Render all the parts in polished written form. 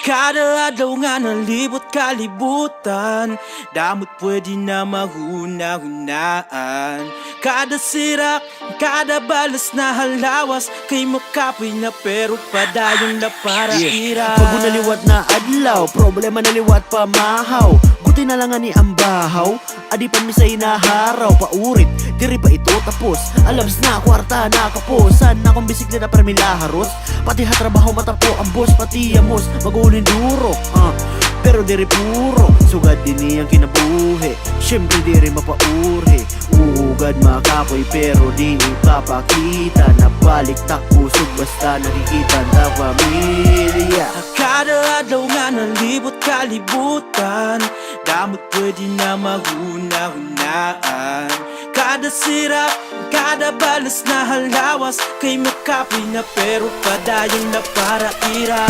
Kada adlaw nga nalibot kalibutan, damot pwede na mahuna-hunaan. Kada sirak, kada balas na halawas, kay makapoy na pero padayon na para ira. Bago naliwat na adlaw, problema naliwat pamahaw. Guti na lang ani ang bahaw, adi pa misay na haraw. Paurit, diri pa ito tapos, alabs na kwarta na kaposan. Akong bisikleta para milaharos, pati hatrabaho matapo ang boss, pati amos magulin duro. Pero diri puro, sugad din niyang kinabuhi. Siyempre diri mapaurhi, uugad makapoy pero di ipapakita. Nabalik takusog basta nakikita na pamilya. Kada adlaw nga nalibot kalibutan, damot pwede na mahuna-hunaan. Kada sirap, kada balas na halawas, kay makapoy na pero padayon na para ira.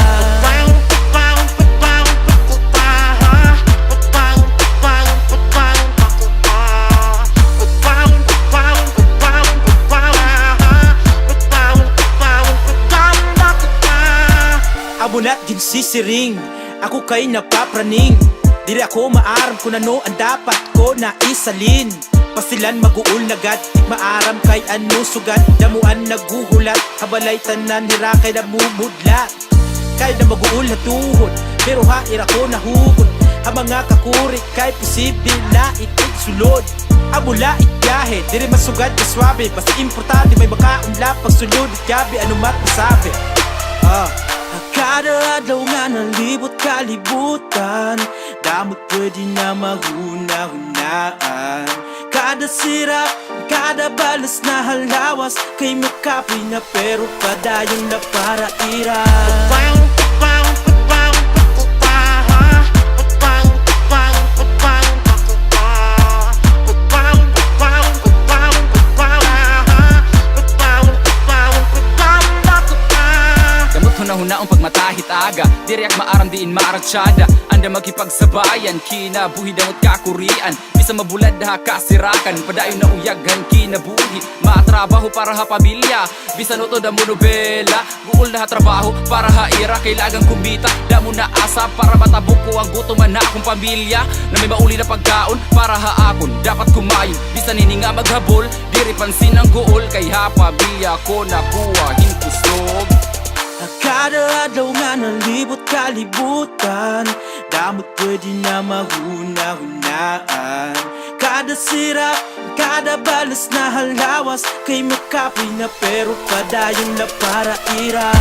Amo na din sisiring, ako kay napapraning. Dili ako maaram kung ano ang dapat ko na isalin. Pasilan maguul nagad, maaram kay ano sugat. Damuan naguhulat, habalay tanan hirakay na mumudlat. Kay na maguul na tuhod, pero haira ko nahugod. Ang mga kakuri kay posible na itigsulod. Amula ityahe, diri masugat na swabe. Basta importante may makaunlap pagsulod at gabi ano mat masabi. Kada adlaw nga nalibot kalibutan, damot pwede na mahuna-hunaan. Kada sirap, kada balas na halawas, kay makapoy na pero padayon na para ira. Hunaong pagmatahit aga, diriyak maaram diin maaratsada. Anda magkipagsabayan, kinabuhi damot kakurian. Bisa mabulad ha kasirakan, padayon na uyaghan kinabuhi. Matrabaho para ha pamilya, bisa noto damo nobela. Buol na ha trabaho para ha ira, kailangan kumita. Damo na asa para matabok ko ang gutuman na akong pamilya. Na may mauli na pagkaon para ha akon, dapat kumayon. Bisa nini nga maghabol, diri pansin ang gool. Kay ha pamilya ko nakuha hinkusog. Kada adlaw nga nalibot kalibutan, damot pwede na mahuna-hunaan. Kada sirap, kada balas na halawas, kay makapoy na pero padayon na para ira.